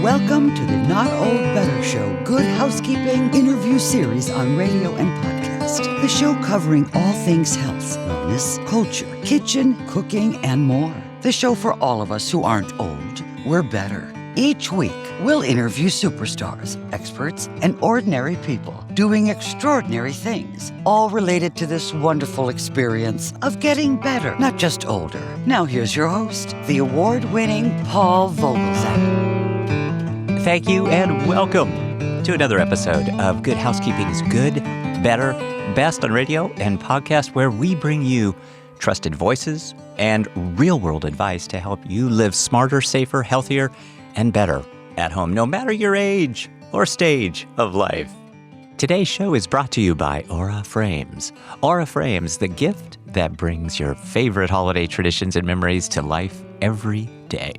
Welcome to the Not Old Better Show Good Housekeeping interview series on radio and podcast. The show covering all things health, wellness, culture, kitchen, cooking, and more. The show for all of us who aren't old, we're better. Each week, we'll interview superstars, experts, and ordinary people doing extraordinary things, all related to this wonderful experience of getting better, not just older. Now here's your host, the award-winning Paul Vogelzak. Thank you and welcome to another episode of Good Housekeeping's Good, Better, Best on radio and podcast, where we bring you trusted voices and real-world advice to help you live smarter, safer, healthier, and better at home, no matter your age or stage of life. Today's show is brought to you by Aura Frames. Aura Frames, the gift that brings your favorite holiday traditions and memories to life every day.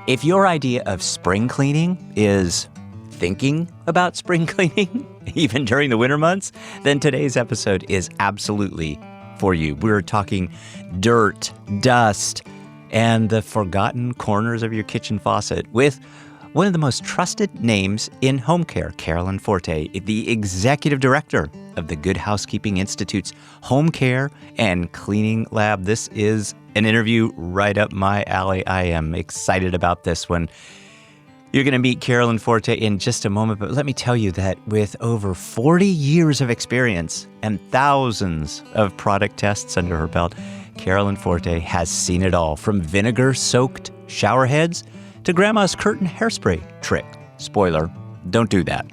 If your idea of spring cleaning is thinking about spring cleaning, even during the winter months, then today's episode is absolutely for you. We're talking dirt, dust, and the forgotten corners of your kitchen faucet with one of the most trusted names in home care, Carolyn Forté, the executive director of the Good Housekeeping Institute's Home Care and Cleaning Lab. This is an interview right up my alley. I am excited about this one. You're going to meet Carolyn Forté in just a moment, but let me tell you that with over 40 years of experience and thousands of product tests under her belt, Carolyn Forté has seen it all, from vinegar-soaked shower heads to grandma's curtain hairspray trick. Spoiler, don't do that.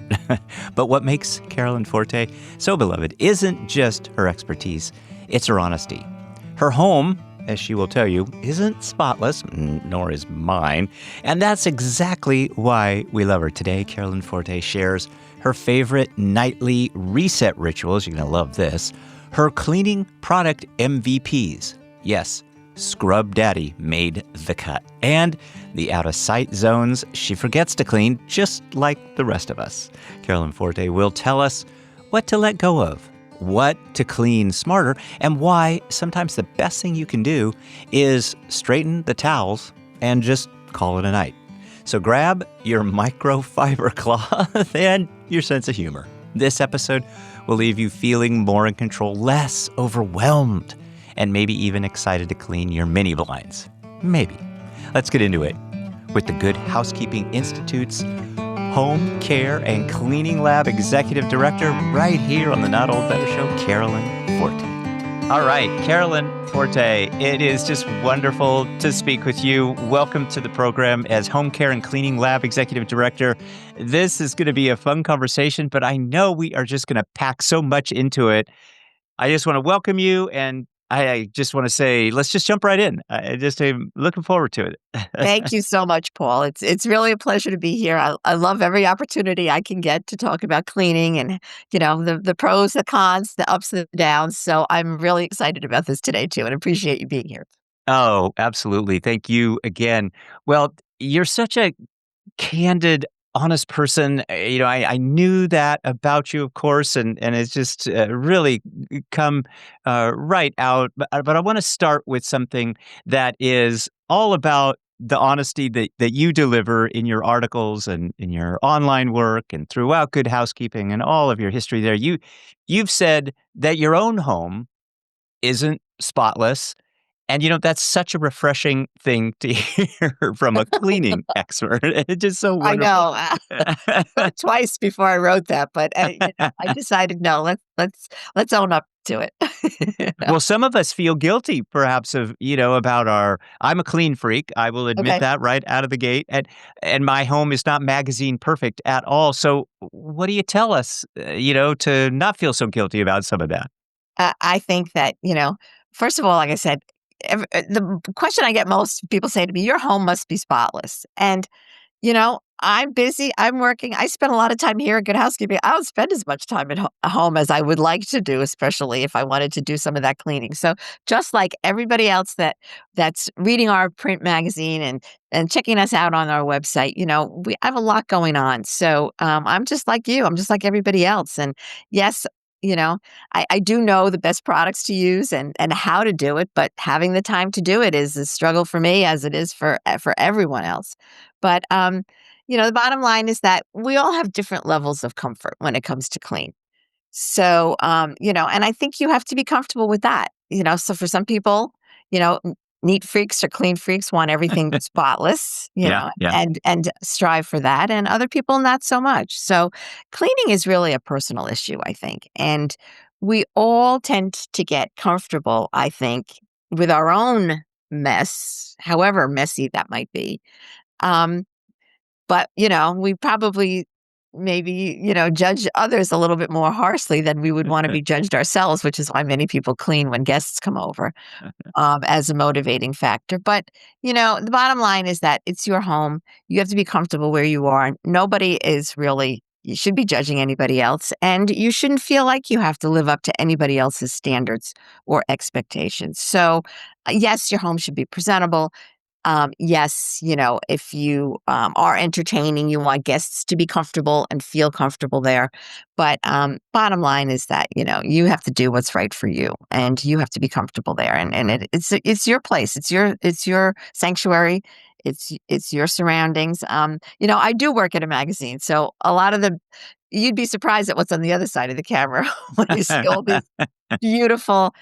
But what makes Carolyn Forté so beloved isn't just her expertise, it's her honesty. Her home, as she will tell you, isn't spotless, nor is mine. And that's exactly why we love her. Today, Carolyn Forté shares her favorite nightly reset rituals. You're going to love this. Her cleaning product MVPs. Yes, Scrub Daddy made the cut. And the out-of-sight zones she forgets to clean, just like the rest of us. Carolyn Forté will tell us what to let go of, what to clean smarter, and why sometimes the best thing you can do is straighten the towels and just call it a night. So grab your microfiber cloth and your sense of humor. This episode will leave you feeling more in control, less overwhelmed, and maybe even excited to clean your mini blinds. Maybe. Let's get into it with the Good Housekeeping Institute's Home Care and Cleaning Lab Executive Director right here on the Not Old Better Show, Carolyn Forté. All right, Carolyn Forté, it is just wonderful to speak with you. Welcome to the program as Home Care and Cleaning Lab Executive Director. This is going to be a fun conversation, but I know we are just going to pack so much into it. I just want to welcome you, and I just want to say, let's just jump right in. I'm looking forward to it. Thank you so much, Paul. It's really a pleasure to be here. I love every opportunity I can get to talk about cleaning and, the pros, the cons, the ups and the downs. So I'm really excited about this today, too, and appreciate you being here. Oh, absolutely. Thank you again. Well, you're such a candid, honest person. I knew that about you, of course, and it's just really come right out. But I want to start with something that is all about the honesty that you deliver in your articles and in your online work and throughout Good Housekeeping and all of your history there. You've said that your own home isn't spotless. And, that's such a refreshing thing to hear from a cleaning expert. It's just so wonderful. I know. Twice before I wrote that, but I decided, no, let's own up to it. Well, some of us feel guilty, perhaps, about I'm a clean freak. I will admit that right out of the gate. And my home is not magazine perfect at all. So what do you tell us, to not feel so guilty about some of that? I think that, first of all, like I said, the question I get most, people say to me, your home must be spotless. And, I'm busy, I'm working, I spend a lot of time here at Good Housekeeping. I don't spend as much time at home as I would like to do, especially if I wanted to do some of that cleaning. So just like everybody else that's reading our print magazine and checking us out on our website, we have a lot going on. So I'm just like you. I'm just like everybody else. And yes, I do know the best products to use and how to do it, but having the time to do it is a struggle for me as it is for everyone else. But the bottom line is that we all have different levels of comfort when it comes to clean. So, and I think you have to be comfortable with that. So for some people, neat freaks or clean freaks want everything spotless, Yeah, yeah. and strive for that. And other people, not so much. So cleaning is really a personal issue, I think. And we all tend to get comfortable, I think, with our own mess, however messy that might be. Um, but, we probably maybe, judge others a little bit more harshly than we would want to be judged ourselves, which is why many people clean when guests come over, as a motivating factor. But, the bottom line is that it's your home. You have to be comfortable where you are. Nobody is really, you should be judging anybody else. And you shouldn't feel like you have to live up to anybody else's standards or expectations. So, yes, your home should be presentable. Yes, if you are entertaining, you want guests to be comfortable and feel comfortable there. But bottom line is that you have to do what's right for you, and you have to be comfortable there. And it's your place. It's your sanctuary. It's your surroundings. I do work at a magazine, so a lot of you'd be surprised at what's on the other side of the camera when you see all these beautiful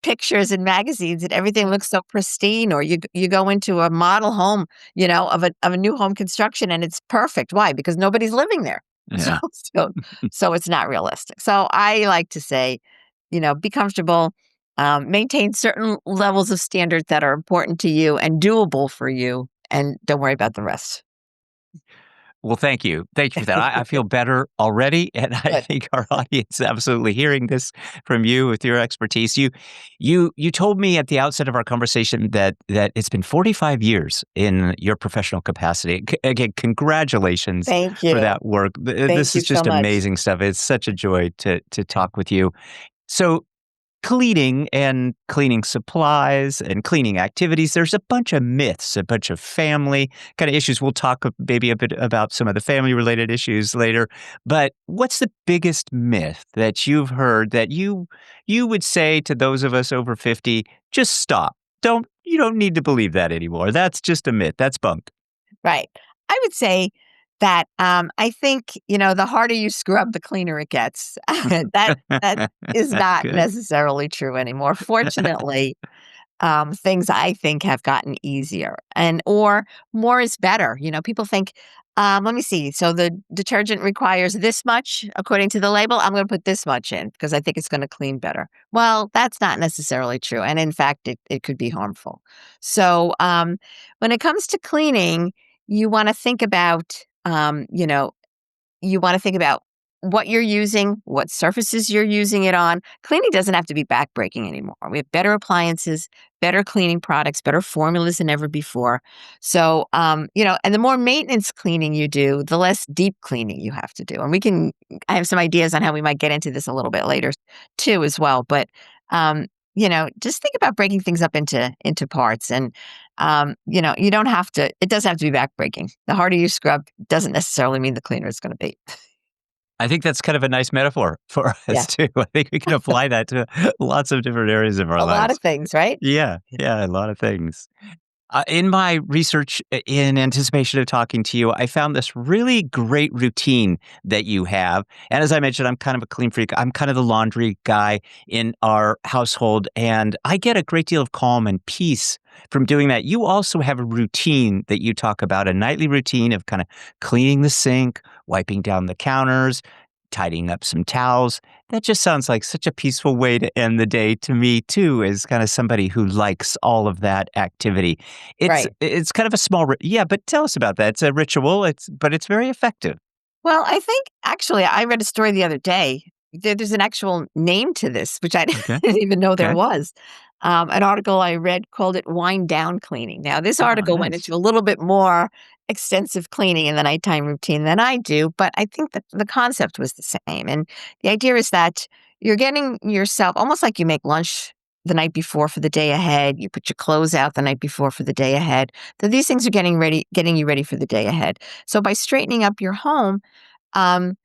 pictures in magazines and everything looks so pristine, or you go into a model home, of a new home construction, and it's perfect. Why? Because nobody's living there. So Yeah. so so it's not realistic. So I like to say, be comfortable, maintain certain levels of standards that are important to you and doable for you, and don't worry about the rest. Well, thank you. Thank you for that. I feel better already, and I Good. think our audience absolutely hearing this from you with your expertise. You told me at the outset of our conversation that it's been 45 years in your professional capacity. Again, congratulations Thank for you. that work. Thank This you is so just much. amazing stuff. It's such a joy to talk with you. So cleaning and cleaning supplies and cleaning activities, there's a bunch of myths, a bunch of family kind of issues. We'll talk maybe a bit about some of the family related issues later. But what's the biggest myth that you've heard that you would say to those of us over 50, just stop. You don't need to believe that anymore. That's just a myth. That's bunk. Right. I would say that, I think, the harder you scrub, the cleaner it gets. That is not Good. necessarily true anymore. Fortunately, things I think have gotten easier, or more is better. People think, let me see. So the detergent requires this much according to the label. I'm going to put this much in because I think it's going to clean better. Well, that's not necessarily true. And in fact, it could be harmful. So, when it comes to cleaning, you want to think about, you want to think about what you're using, what surfaces you're using it on. Cleaning doesn't have to be backbreaking anymore. We have better appliances, better cleaning products, better formulas than ever before. So, and the more maintenance cleaning you do, the less deep cleaning you have to do. And I have some ideas on how we might get into this a little bit later too, as well. But, just think about breaking things up into parts. And, you don't have to, it doesn't have to be backbreaking. The harder you scrub doesn't necessarily mean the cleaner it's going to be. I think that's kind of a nice metaphor for Yeah. us too. I think we can apply that to lots of different areas of our A lot lives. of things, right? Yeah, yeah, a lot of things. In my research, in anticipation of talking to you, I found this really great routine that you have. And as I mentioned, I'm kind of a clean freak. I'm kind of the laundry guy in our household, and I get a great deal of calm and peace from doing that. You also have a routine that you talk about, a nightly routine of kind of cleaning the sink, wiping down the counters, tidying up some towels. That just sounds like such a peaceful way to end the day to me too, as kind of somebody who likes all of that activity. Right. It's kind of a small yeah, but tell us about that. It's a ritual, but it's very effective. Well, I think actually I read a story the other day. There's an actual name to this, which I Okay. didn't even know there Okay. was. An article I read called it wind down cleaning. Now, this Oh, article went nice. into a little bit more extensive cleaning in the nighttime routine than I do, but I think that the concept was the same. And the idea is that you're getting yourself almost like you make lunch the night before for the day ahead. You put your clothes out the night before for the day ahead. So these things are getting you ready for the day ahead. So by straightening up your home, um,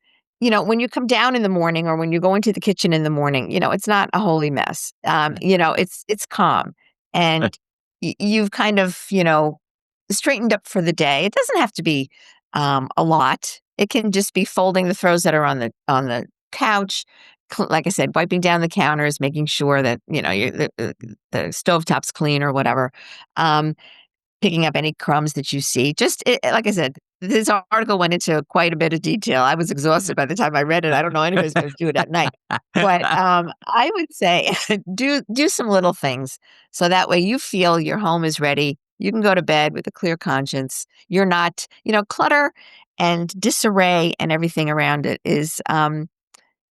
when you come down in the morning or when you go into the kitchen in the morning, it's not a holy mess. It's calm, and you've kind of, straightened up for the day. It doesn't have to be a lot. It can just be folding the throws that are on the couch. Like I said, wiping down the counters, making sure that the stovetop's clean or whatever. Um, Picking up any crumbs that you see. Like I said, this article went into quite a bit of detail. I was exhausted by the time I read it. I don't know anybody's going to do it at night. But I would say do some little things so that way you feel your home is ready. You can go to bed with a clear conscience. You're not, clutter and disarray and everything around it is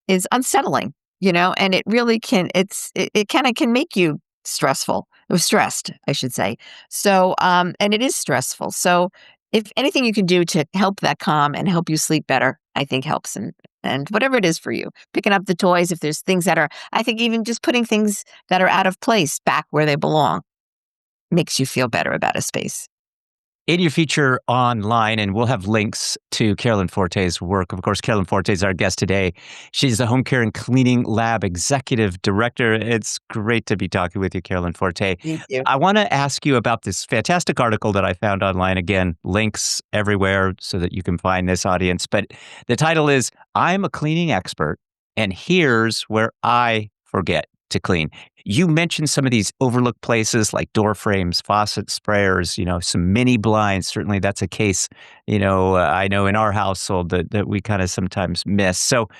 unsettling, and it really it kind of can make you stressed, I should say. So, and it is stressful. So if anything you can do to help that calm and help you sleep better, I think helps. And whatever it is for you, picking up the toys, if there's things I think even just putting things that are out of place back where they belong makes you feel better about a space. In your feature online, and we'll have links to Carolyn Forté's work. Of course, Carolyn Forté is our guest today. She's the Home Care and Cleaning Lab Executive Director. It's great to be talking with you, Carolyn Forté. Thank you. I want to ask you about this fantastic article that I found online. Again, links everywhere so that you can find this audience. But the title is, I'm a cleaning expert, and here's where I forget to clean. You mentioned some of these overlooked places like door frames, faucet sprayers, some mini blinds. Certainly that's a case, I know in our household that we kind of sometimes miss. So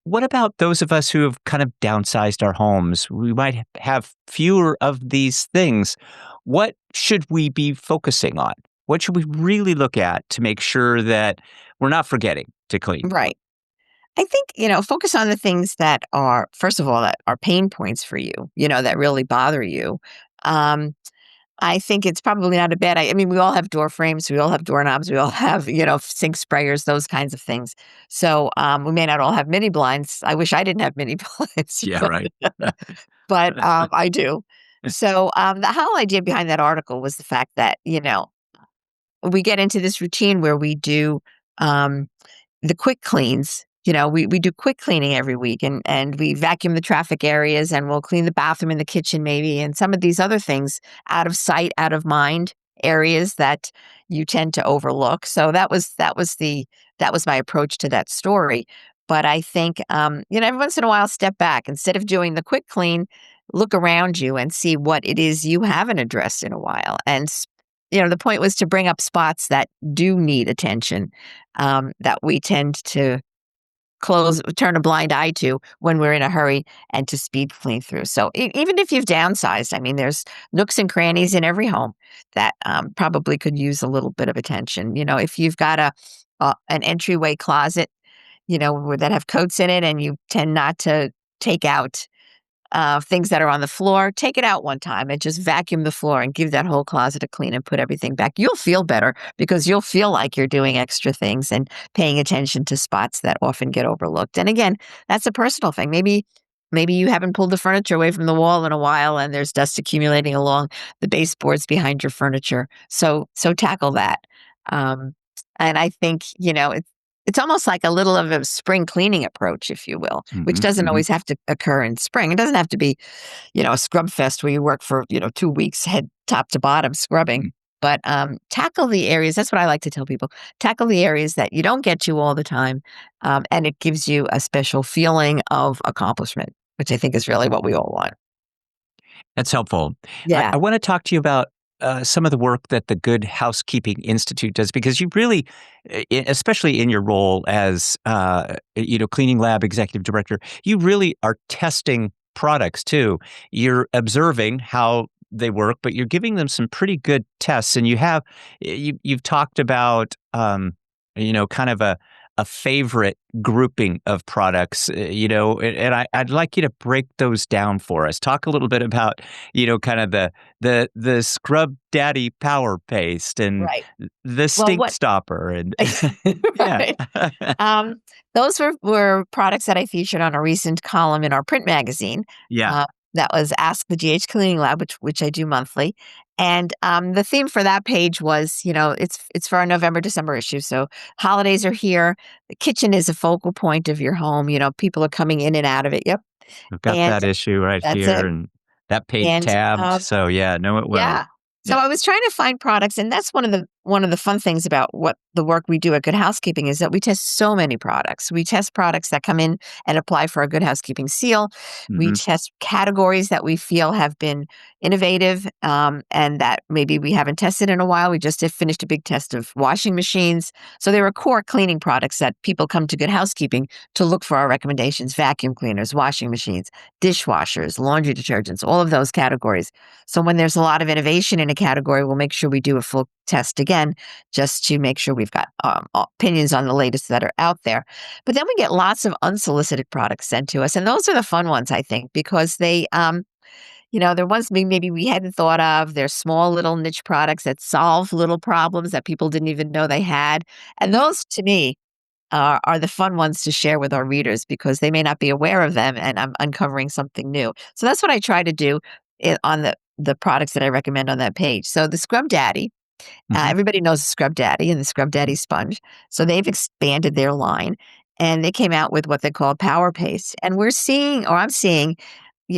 what about those of us who have kind of downsized our homes? We might have fewer of these things. What should we be focusing on? What should we really look at to make sure that we're not forgetting to clean? Right. I think, focus on the things that are, first of all, that are pain points for you, that really bother you. Um, I think it's probably not a bad I mean, we all have door frames, we all have doorknobs, we all have, sink sprayers, those kinds of things. So we may not all have mini blinds. I wish I didn't have mini blinds. Yeah, right. But I do. So the whole idea behind that article was the fact that, we get into this routine where we do um, the quick cleans. We do quick cleaning every week and we vacuum the traffic areas and we'll clean the bathroom and the kitchen maybe and some of these other things out of sight, out of mind areas that you tend to overlook. So that was my approach to that story. But I think every once in a while step back. Instead of doing the quick clean, look around you and see what it is you haven't addressed in a while. And the point was to bring up spots that do need attention, that we tend to turn a blind eye to when we're in a hurry and to speed clean through. So even if you've downsized, I mean, there's nooks and crannies in every home that probably could use a little bit of attention. If you've got an entryway closet, that have coats in it and you tend not to take out things that are on the floor, take it out one time and just vacuum the floor and give that whole closet a clean and put everything back. You'll feel better because you'll feel like you're doing extra things and paying attention to spots that often get overlooked. And again, that's a personal thing. Maybe you haven't pulled the furniture away from the wall in a while and there's dust accumulating along the baseboards behind your furniture. So tackle that. And I think, it's almost like a little of a spring cleaning approach, if you will, which doesn't always have to occur in spring. It doesn't have to be, a scrub fest where you work for, 2 weeks, head top to bottom scrubbing. But tackle the areas. That's what I like to tell people. Tackle the areas that you don't get to all the time. And it gives you a special feeling of accomplishment, which I think is really what we all want. That's helpful. Yeah. I want to talk to you about some of the work that the Good Housekeeping Institute does, because you really, especially in your role as, cleaning lab executive director, you really are testing products too. You're observing how they work, but you're giving them some pretty good tests. And you've talked about, kind of a favorite grouping of products, and I'd like you to break those down for us. Talk a little bit about, kind of the Scrub Daddy Power Paste and Right. the Stink Stopper. And Right. Those were products that I featured on a recent column in our print magazine. Yeah. That was Ask the GH Cleaning Lab, which I do monthly. And the theme for that page was, it's for our November-December issue. So holidays are here. The kitchen is a focal point of your home. People are coming in and out of it. Yep. We've got that issue right here and that page tabbed. So yeah, know it well. Yeah. So I was trying to find products, and that's one of one of the fun things about what the work we do at Good Housekeeping is that we test so many products. We test products that come in and apply for a Good Housekeeping seal. We Hmm. test categories that we feel have been innovative and that maybe we haven't tested in a while. We just have finished a big test of washing machines. So there are core cleaning products that people come to Good Housekeeping to look for our recommendations: vacuum cleaners, washing machines, dishwashers, laundry detergents, all of those categories. So when there's a lot of innovation in a category, we'll make sure we do a full test again, just to make sure we've got opinions on the latest that are out there. But then we get lots of unsolicited products sent to us. And those are the fun ones, I think, because they're ones maybe we hadn't thought of. They're small little niche products that solve little problems that people didn't even know they had. And those, to me, are the fun ones to share with our readers because they may not be aware of them, and I'm uncovering something new. So that's what I try to do on the products that I recommend on that page. So the Scrub Daddy, Hmm. everybody knows the Scrub Daddy and the Scrub Daddy sponge. So they've expanded their line, and they came out with what they call Power Paste. And I'm seeing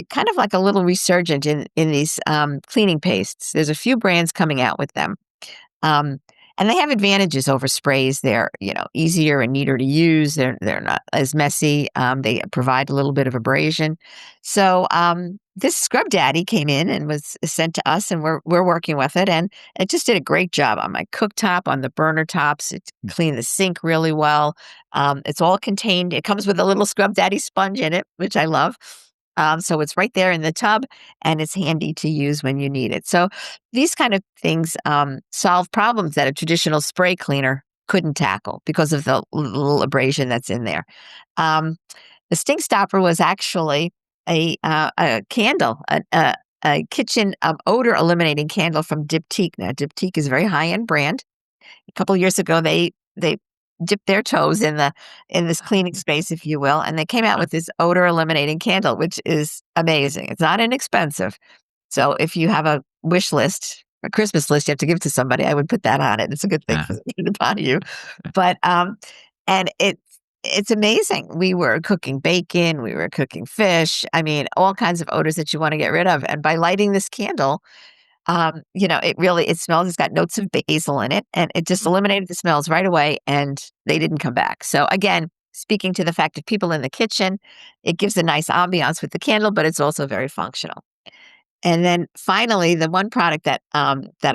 kind of like a little resurgent in these cleaning pastes. There's a few brands coming out with them. Um, and they have advantages over sprays. They're, easier and neater to use. They're not as messy. They provide a little bit of abrasion. So this Scrub Daddy came in and was sent to us, and we're working with it, and it just did a great job on my cooktop, on the burner tops. It cleaned the sink really well. It's all contained. It comes with a little Scrub Daddy sponge in it, which I love. So it's right there in the tub, and it's handy to use when you need it. So these kind of things solve problems that a traditional spray cleaner couldn't tackle because of the little abrasion that's in there. Um, the stink stopper was actually a candle, a kitchen odor eliminating candle from Diptyque. Now, Diptyque is a very high end brand. A couple of years ago, they dipped their toes in this cleaning space, if you will, and they came out with this odor eliminating candle, which is amazing. It's not inexpensive. So if you have a wish list, a Christmas list, you have to give to somebody, I would put that on it. It's a good thing for them to buy you. But and it's amazing. We were cooking bacon, we were cooking fish. I mean, all kinds of odors that you want to get rid of. And by lighting this candle, it smells. It's got notes of basil in it, and it just eliminated the smells right away, and they didn't come back. So again, speaking to the fact of people in the kitchen, it gives a nice ambiance with the candle, but it's also very functional. And then finally, the one product that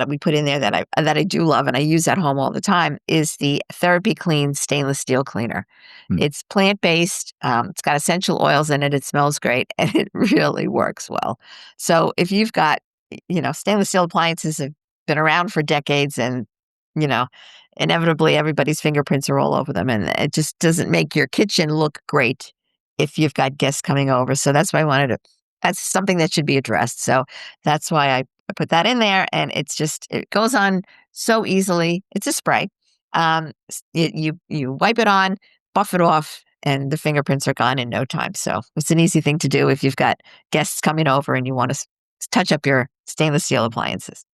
we put in there that I do love and I use at home all the time is the Therapy Clean stainless steel cleaner. Mm. It's plant-based. It's got essential oils in it. It smells great, and it really works well. So if you've got, stainless steel appliances have been around for decades, and you know, inevitably everybody's fingerprints are all over them, and it just doesn't make your kitchen look great if you've got guests coming over. So that's why that's something that should be addressed. So that's why I put that in there, and it goes on so easily. It's a spray. You wipe it on, buff it off, and the fingerprints are gone in no time. So it's an easy thing to do if you've got guests coming over and you want to touch up your stainless steel appliances.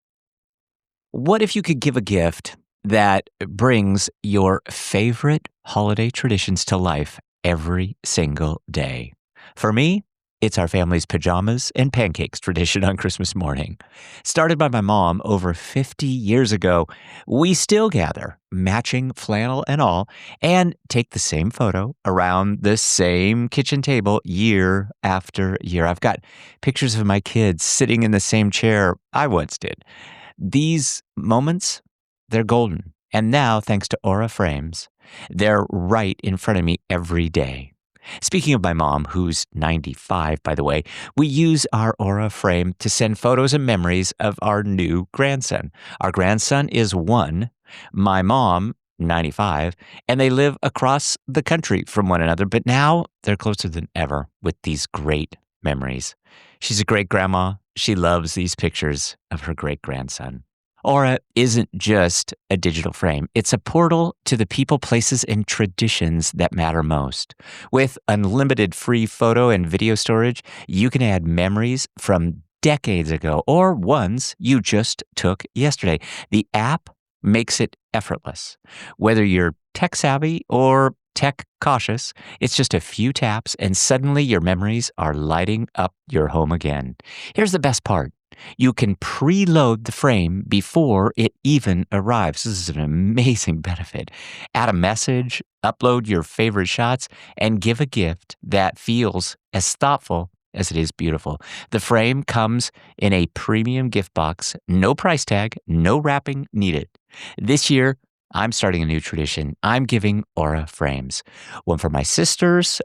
What if you could give a gift that brings your favorite holiday traditions to life every single day? For me, it's our family's pajamas and pancakes tradition on Christmas morning. Started by my mom over 50 years ago, we still gather, matching flannel and all, and take the same photo around the same kitchen table year after year. I've got pictures of my kids sitting in the same chair I once did. These moments, they're golden. And now, thanks to Aura frames, they're right in front of me every day. Speaking of my mom, who's 95, by the way, we use our Aura frame to send photos and memories of our new grandson. Our grandson is 1, my mom, 95, and they live across the country from one another, but now they're closer than ever with these great memories. She's a great grandma. She loves these pictures of her great grandson. Aura isn't just a digital frame. It's a portal to the people, places, and traditions that matter most. With unlimited free photo and video storage, you can add memories from decades ago or ones you just took yesterday. The app makes it effortless. Whether you're tech savvy or tech cautious, it's just a few taps and suddenly your memories are lighting up your home again. Here's the best part. You can preload the frame before it even arrives. This is an amazing benefit. Add a message, upload your favorite shots, and give a gift that feels as thoughtful as it is beautiful. The frame comes in a premium gift box, no price tag, no wrapping needed. This year, I'm starting a new tradition. I'm giving Aura frames. One for my sisters,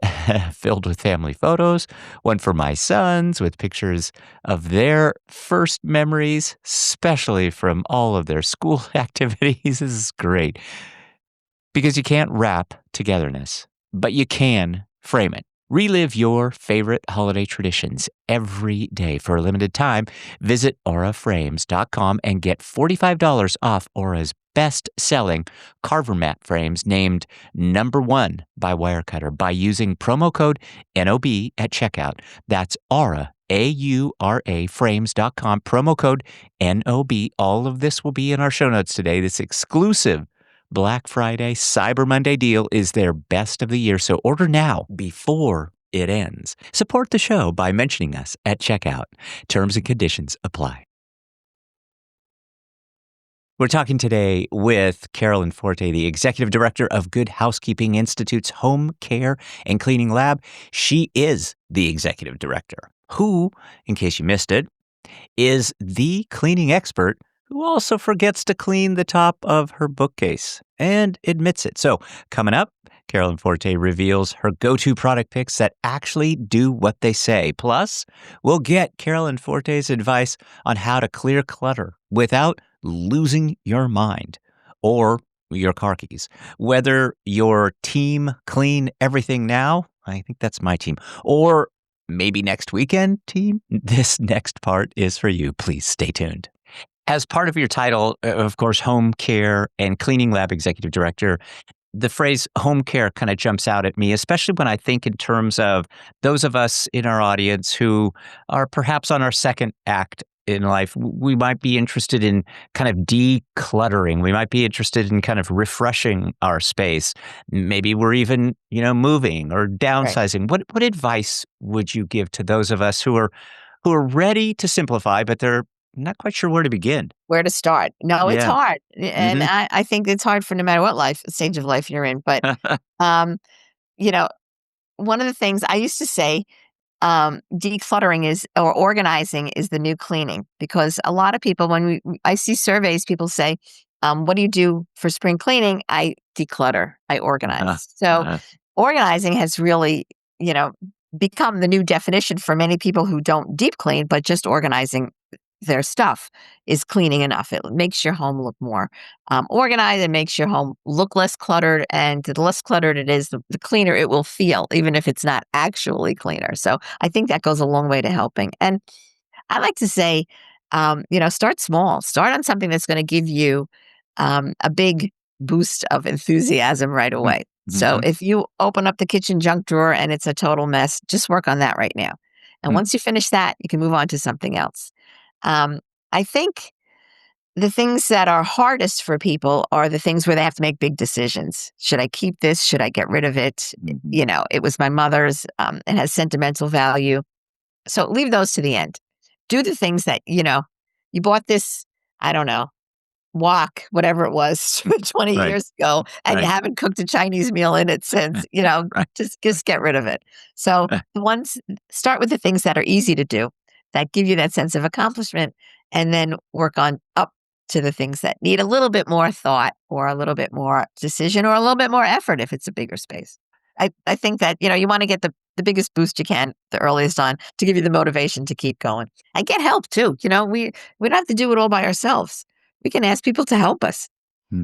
filled with family photos. One for my sons, with pictures of their first memories, especially from all of their school activities. This is great. Because you can't wrap togetherness, but you can frame it. Relive your favorite holiday traditions every day. For a limited time, visit auraframes.com and get $45 off Aura's best-selling Carver mat frames named #1 by Wirecutter by using promo code NOB at checkout. That's Aura, AURA frames.com, promo code NOB. All of this will be in our show notes today. This exclusive Black Friday, Cyber Monday deal is their best of the year, so order now before it ends. Support the show by mentioning us at checkout. Terms and conditions apply. We're talking today with Carolyn Forté, the Executive Director of Good Housekeeping Institute's Home Care and Cleaning Lab. She is the Executive Director, who, in case you missed it, is the cleaning expert who also forgets to clean the top of her bookcase and admits it. So, coming up, Carolyn Forté reveals her go-to product picks that actually do what they say. Plus, we'll get Carolyn Forté's advice on how to clear clutter without losing your mind or your car keys. Whether your team clean everything now, I think that's my team, or maybe next weekend, team, this next part is for you. Please stay tuned. As part of your title, of course, Home Care and Cleaning Lab Executive Director, the phrase home care kind of jumps out at me, especially when I think in terms of those of us in our audience who are perhaps on our second act in life. We might be interested in kind of decluttering. We might be interested in kind of refreshing our space. Maybe we're even, moving or downsizing. Right. What advice would you give to those of us who are ready to simplify, but they're not quite sure where to begin? Where to start? No, it's hard. And I think it's hard for no matter what stage of life you're in. But, one of the things I used to say, decluttering or organizing is the new cleaning, because a lot of people, I see surveys, people say, what do you do for spring cleaning? I declutter, I organize. Organizing has really, become the new definition for many people who don't deep clean, but just organizing their stuff is cleaning enough. It makes your home look more organized. It makes your home look less cluttered. And the less cluttered it is, the cleaner it will feel, even if it's not actually cleaner. So I think that goes a long way to helping. And I like to say, start small. Start on something that's going to give you a big boost of enthusiasm right away. Mm-hmm. So if you open up the kitchen junk drawer and it's a total mess, just work on that right now. And once you finish that, you can move on to something else. I think the things that are hardest for people are the things where they have to make big decisions. Should I keep this? Should I get rid of it? It was my mother's. It has sentimental value. So leave those to the end. Do the things that, you bought this, I don't know, wok, whatever it was 20 years ago, and you haven't cooked a Chinese meal in it since, just get rid of it. So start with the things that are easy to do, that give you that sense of accomplishment, and then work on up to the things that need a little bit more thought or a little bit more decision or a little bit more effort if it's a bigger space. I think that, you want to get the biggest boost you can the earliest on to give you the motivation to keep going. And get help too. We don't have to do it all by ourselves. We can ask people to help us,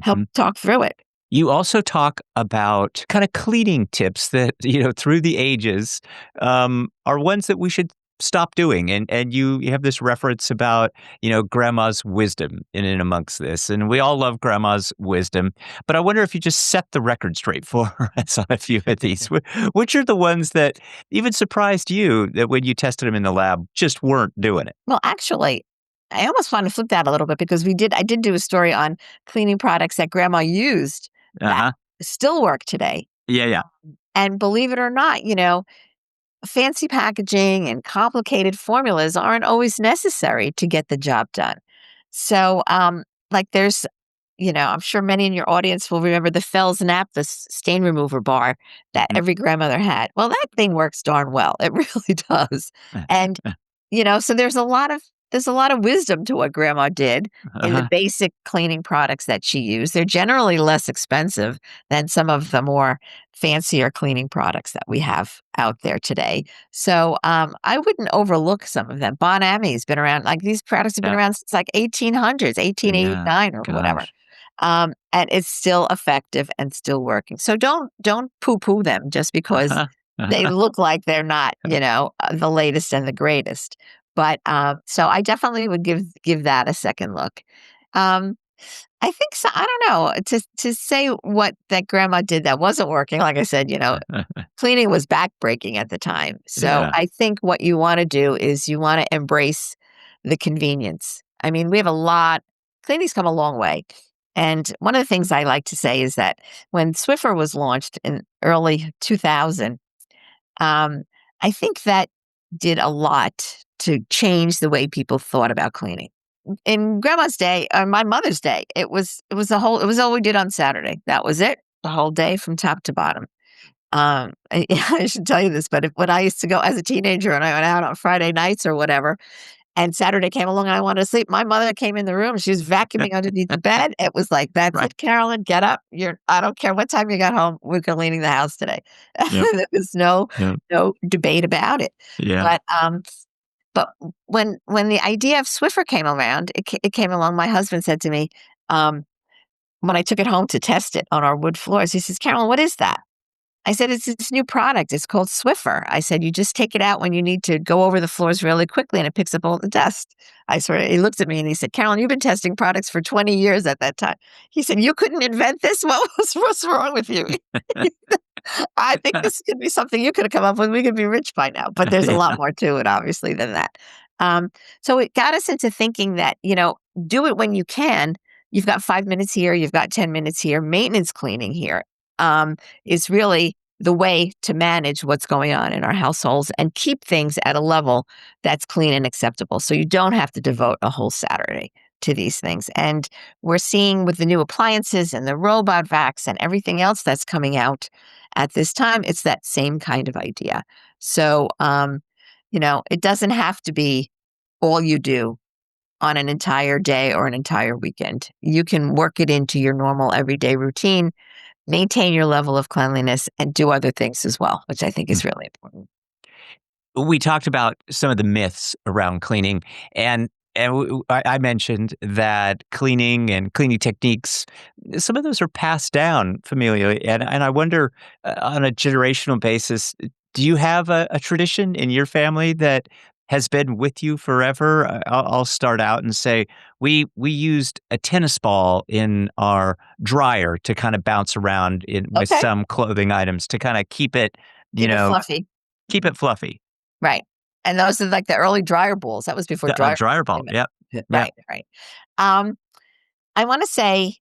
help talk through it. You also talk about kind of cleaning tips that, through the ages are ones that we should stop doing. And you have this reference about, grandma's wisdom in and amongst this. And we all love grandma's wisdom. But I wonder if you just set the record straight for us on a few of these. Which are the ones that even surprised you that when you tested them in the lab just weren't doing it? Well, actually, I almost want to flip that a little bit, because I did do a story on cleaning products that grandma used that still work today. Yeah. And believe it or not, fancy packaging and complicated formulas aren't always necessary to get the job done. So, like there's, I'm sure many in your audience will remember the Fells Nap, the stain remover bar that Mhm. every grandmother had. Well, that thing works darn well. It really does. And, so there's a lot of wisdom to what grandma did in the Uh-huh. basic cleaning products that she used. They're generally less expensive than some of the more fancier cleaning products that we have out there today. So I wouldn't overlook some of them. Bon Ami's been around, like these products have been Yeah. around since like 1800s, Yeah. 1889 or whatever. Gosh. And it's still effective and still working. So don't poo-poo them just because Uh-huh. they Uh-huh. look like they're not, the latest and the greatest. But so I definitely would give that a second look. Um, I think so. I don't know to say what that grandma did that wasn't working. Like I said, cleaning was backbreaking at the time. So Yeah. I think what you want to do is you want to embrace the convenience. I mean, we have cleaning's come a long way. And one of the things I like to say is that when Swiffer was launched in early 2000, um, I think that did a lot to change the way people thought about cleaning. In grandma's day, or my mother's day, it was all we did on Saturday. That was it, the whole day from top to bottom. I should tell you this, but when I used to go as a teenager and I went out on Friday nights or whatever, and Saturday came along and I wanted to sleep, my mother came in the room. She was vacuuming underneath the bed. It was like, "That's Right. it, Carolyn, get up. I don't care what time you got home. We're cleaning the house today." Yep. There was no Yep. no debate about it. Yeah. But when the idea of Swiffer came around, it came along. My husband said to me, um, when I took it home to test it on our wood floors, he says, "Carolyn, what is that?" I said, "It's this new product. It's called Swiffer." I said, "You just take it out when you need to go over the floors really quickly and it picks up all the dust." I swear, he looked at me and he said, "Carolyn, you've been testing products for 20 years at that time." He said, "You couldn't invent this? What's wrong with you?" I think this could be something you could have come up with. We could be rich by now, but there's a lot Yeah. more to it, obviously, than that. So it got us into thinking that, do it when you can. You've got 5 minutes here, you've got 10 minutes here. Maintenance cleaning here is really the way to manage what's going on in our households and keep things at a level that's clean and acceptable. So you don't have to devote a whole Saturday to these things. And we're seeing with the new appliances and the robot vacs and everything else that's coming out at this time, it's that same kind of idea. So, it doesn't have to be all you do on an entire day or an entire weekend. You can work it into your normal everyday routine, maintain your level of cleanliness, and do other things as well, which I think is really important. We talked about some of the myths around cleaning, and I mentioned that cleaning and cleaning techniques, some of those are passed down familially, and I wonder, on a generational basis, do you have a tradition in your family that has been with you forever? I'll start out and say we used a tennis ball in our dryer to kind of bounce around in with Okay. some clothing items to kind of keep it, you Keep it know, fluffy. keep it fluffy. Right. And those are like the early dryer balls. That was before A dryer dryer ball. came Yep. in. Yep. Right, right. Um, I want to say,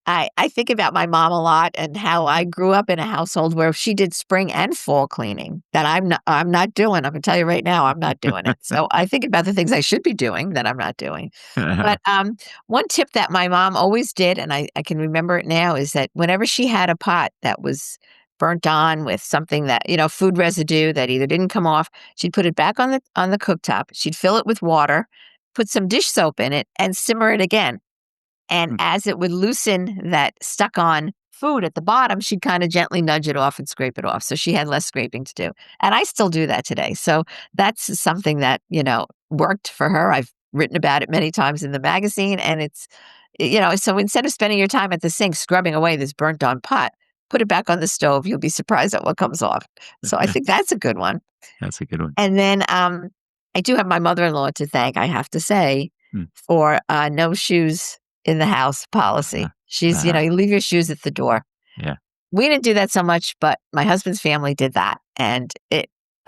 I think about my mom a lot and how I grew up in a household where she did spring and fall cleaning that I'm not doing. I'm gonna tell you right now, I'm not doing it. So I think about the things I should be doing that I'm not doing. But one tip that my mom always did, and I can remember it now, is that whenever she had a pot that was burnt on with something that, food residue that either didn't come off, she'd put it back on the cooktop. She'd fill it with water, put some dish soap in it, and simmer it again. And as it would loosen that stuck on food at the bottom, she'd kind of gently nudge it off and scrape it off. So she had less scraping to do. And I still do that today. So that's something that, worked for her. I've written about it many times in the magazine. And so instead of spending your time at the sink scrubbing away this burnt on pot, put it back on the stove. You'll be surprised at what comes off. So I think that's a good one. That's a good one. And then I do have my mother-in-law to thank, I have to say, Hmm. for no shoes in the house Uh-huh. policy. She's, Uh-huh. you leave your shoes at the door. Yeah. We didn't do that so much, but my husband's family did that. And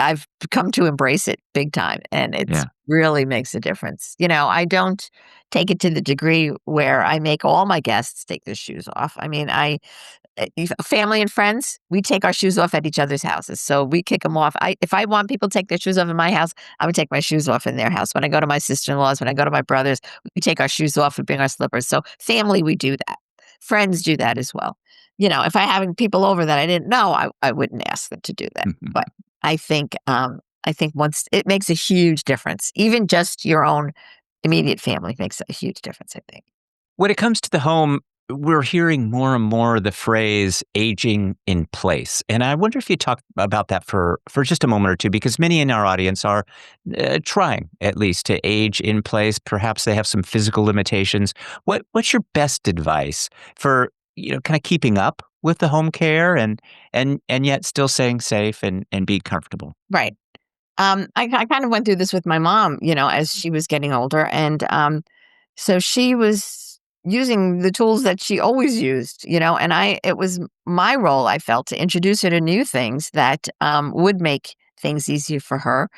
I've come to embrace it big time. And it Yeah. really makes a difference. I don't take it to the degree where I make all my guests take their shoes off. I mean, family and friends, we take our shoes off at each other's houses. So we kick them off. If I want people to take their shoes off in my house, I would take my shoes off in their house. When I go to my sister-in-law's, when I go to my brother's, we take our shoes off and bring our slippers. So family, we do that. Friends do that as well. If I having people over that I didn't know, I wouldn't ask them to do that. But I think once it makes a huge difference. Even just your own immediate family makes a huge difference, I think. When it comes to the home, we're hearing more and more the phrase aging in place. And I wonder if you talk about that for just a moment or two, because many in our audience are trying at least to age in place. Perhaps they have some physical limitations. What's your best advice for, kind of keeping up with the home care and yet still staying safe and being comfortable? Right. I kind of went through this with my mom, as she was getting older. And so she was using the tools that she always used, and it was my role, I felt, to introduce her to new things that would make things easier for her.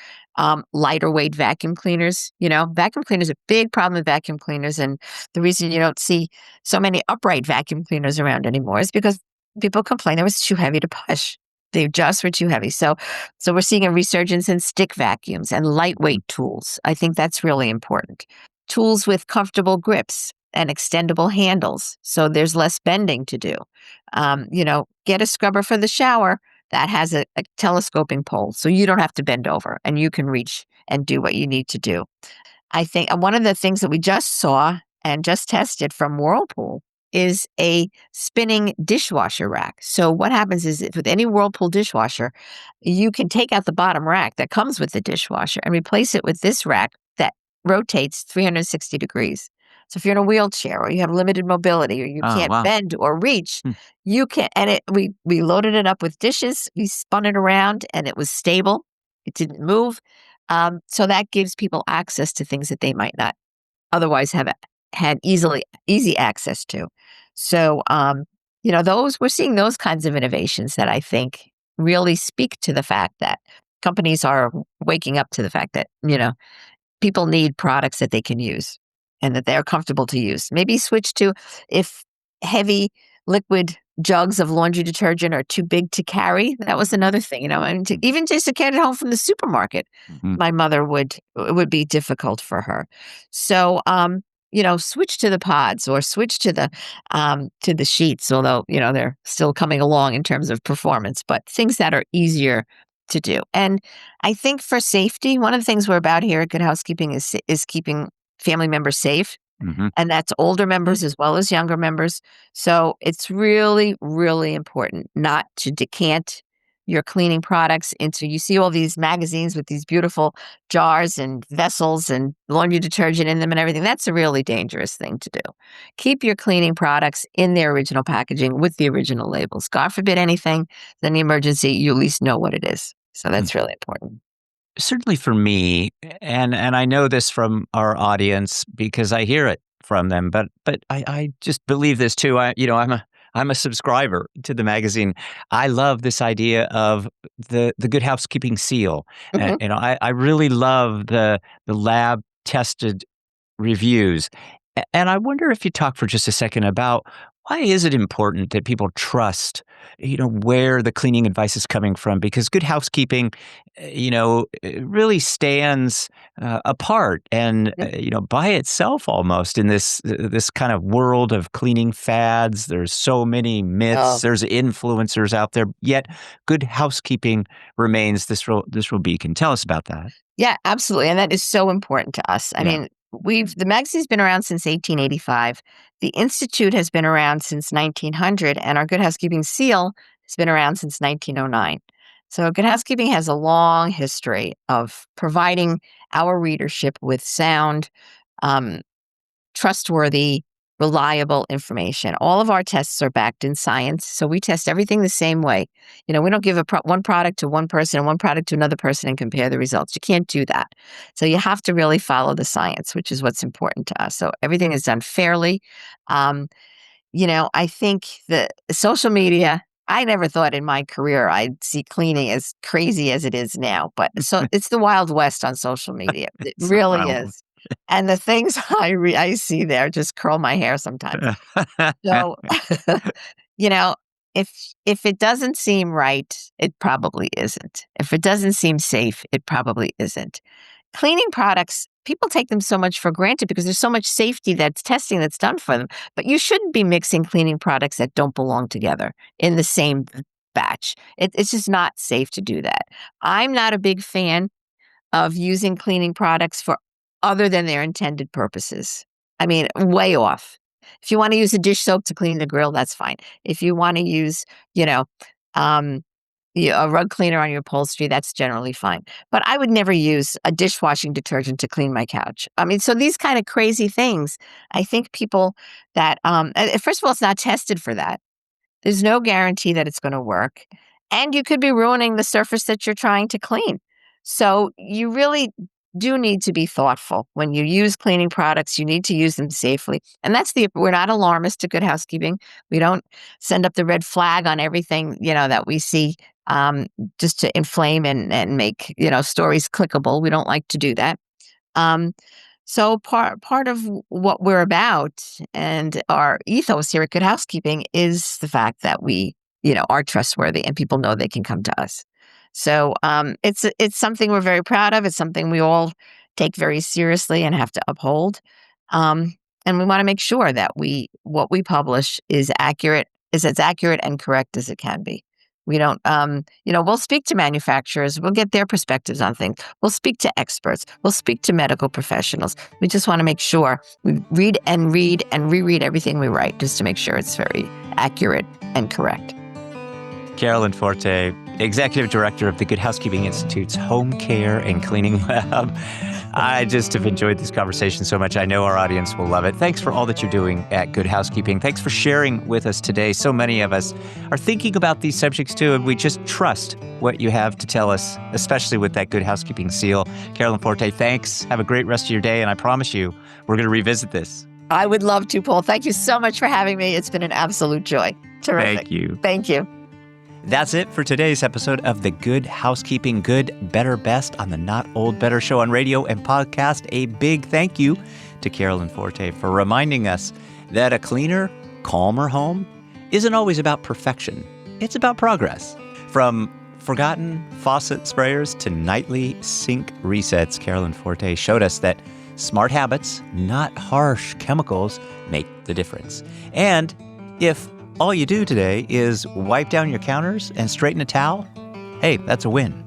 Lighter weight vacuum cleaners, vacuum cleaners, a big problem with vacuum cleaners. And the reason you don't see so many upright vacuum cleaners around anymore is because people complain it was too heavy to push. They just were too heavy. So we're seeing a resurgence in stick vacuums and lightweight tools. I think that's really important. Tools with comfortable grips and extendable handles, so there's less bending to do. Get a scrubber for the shower that has a telescoping pole, so you don't have to bend over and you can reach and do what you need to do. I think one of the things that we just saw and just tested from Whirlpool is a spinning dishwasher rack. So what happens is with any Whirlpool dishwasher, you can take out the bottom rack that comes with the dishwasher and replace it with this rack that rotates 360 degrees. So if you're in a wheelchair or you have limited mobility or you can't Wow. bend or reach, you can. And we loaded it up with dishes. We spun it around and it was stable. It didn't move. So that gives people access to things that they might not otherwise have had easy access to. So, we're seeing those kinds of innovations that I think really speak to the fact that companies are waking up to the fact that, people need products that they can use and that they're comfortable to use. Maybe switch to if heavy liquid jugs of laundry detergent are too big to carry. That was another thing, and even just to carry it home from the supermarket, my mother it would be difficult for her. So, switch to the pods or switch to the sheets, although, they're still coming along in terms of performance, but things that are easier to do. And I think for safety, one of the things we're about here at Good Housekeeping is keeping family members safe. And that's older members as well as younger members. So it's really, really important not to decant your cleaning products into, you see all these magazines with these beautiful jars and vessels and laundry detergent in them and everything. That's a really dangerous thing to do. Keep your cleaning products in their original packaging with the original labels. God forbid anything, then the emergency, you at least know what it is. So that's really important. Certainly for me, and I know this from our audience because I hear it from them, but I just believe this too. I'm a subscriber to the magazine. I love this idea of the Good Housekeeping seal. Mhm. I really love the lab tested reviews. And I wonder if you talk for just a second about why is it important that people trust, where the cleaning advice is coming from? Because Good Housekeeping, it really stands apart and, by itself almost in this kind of world of cleaning fads. There's so many myths. Oh, There's influencers out there. Yet Good Housekeeping remains this real beacon. Tell us about that. yeah, absolutely. And that is so important to us. I Yeah. mean, the magazine's been around since 1885. The Institute has been around since 1900, and our Good Housekeeping seal has been around since 1909. So Good Housekeeping has a long history of providing our readership with sound, um, trustworthy, reliable information. All of our tests are backed in science, so we test everything the same way. We don't give one product to one person and one product to another person and compare the results. You can't do that. So you have to really follow the science, which is what's important to us. So everything is done fairly. Um, I think the social media, I never thought in my career I'd see cleaning as crazy as it is now, but so it's the Wild West on social media. It It's a really wild is. And the things I see there just curl my hair sometimes. one. So, you know, if it doesn't seem right, it probably isn't. If it doesn't seem safe, it probably isn't. Cleaning products, people take them so much for granted because there's so much safety testing that's done for them. But you shouldn't be mixing cleaning products that don't belong together in the same batch. It's just not safe to do that. I'm not a big fan of using cleaning products for other than their intended purposes. I mean, way off. If you want to use a dish soap to clean the grill, that's fine. If you want to use, um, a rug cleaner on your upholstery, that's generally fine. But I would never use a dishwashing detergent to clean my couch. I mean, so these kind of crazy things, I think people that, first of all, it's not tested for that. There's no guarantee that it's going to work. And you could be ruining the surface that you're trying to clean. So you really do need to be thoughtful. When you use cleaning products, you need to use them safely. And we're not alarmists to Good Housekeeping. We don't send up the red flag on everything, that we see just to inflame and make, stories clickable. We don't like to do that. So part of what we're about and our ethos here at Good Housekeeping is the fact that we, are trustworthy and people know they can come to us. So it's something we're very proud of. It's something we all take very seriously and have to uphold. And we want to make sure that what we publish is as accurate and correct as it can be. We don't, we'll speak to manufacturers. We'll get their perspectives on things. We'll speak to experts. We'll speak to medical professionals. We just want to make sure we read and reread everything we write just to make sure it's very accurate and correct. Carolyn Forté, Executive Director of the Good Housekeeping Institute's Home Care and Cleaning Lab. I just have enjoyed this conversation so much. I know our audience will love it. Thanks for all that you're doing at Good Housekeeping. Thanks for sharing with us today. So many of us are thinking about these subjects too, and we just trust what you have to tell us, especially with that Good Housekeeping seal. Carolyn Forté, thanks. Have a great rest of your day, and I promise you, we're going to revisit this. I would love to, Paul. Thank you so much for having me. It's been an absolute joy. Terrific. Thank you. Thank you. That's it for today's episode of the Good Housekeeping Good, Better, Best on the Not Old, Better show on radio and podcast. A big thank you to Carolyn Forté for reminding us that a cleaner, calmer home isn't always about perfection. It's about progress. From forgotten faucet sprayers to nightly sink resets, Carolyn Forté showed us that smart habits, not harsh chemicals, make the difference. And if all you do today is wipe down your counters and straighten a towel, hey, that's a win.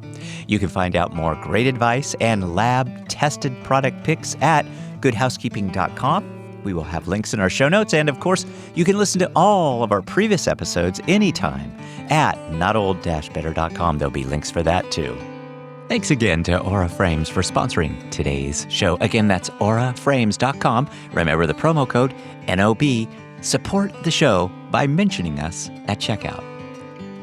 You can find out more great advice and lab-tested product picks at goodhousekeeping.com. We will have links in our show notes. And of course, you can listen to all of our previous episodes anytime at notold-better.com. There'll be links for that too. Thanks again to Aura Frames for sponsoring today's show. Again, that's auraframes.com. Remember the promo code NOB. Support the show by mentioning us at checkout.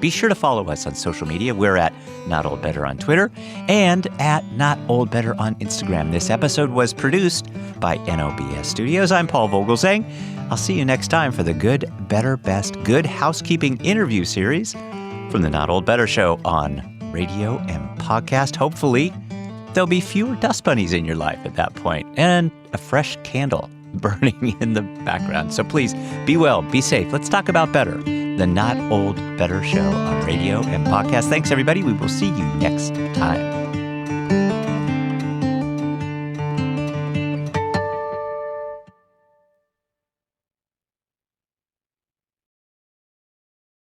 Be sure to follow us on social media. We're at Not Old Better on Twitter and at Not Old Better on Instagram. This episode was produced by NOBS Studios. I'm Paul Vogel saying I'll see you next time for the Good, Better, Best, Good Housekeeping interview series from the Not Old Better show on radio and podcast. Hopefully, there'll be fewer dust bunnies in your life at that point and a fresh candle burning in the background. So please be well, be safe. Let's talk about better. The Not Old Better show on radio and podcast. Thanks, everybody. We will see you next time.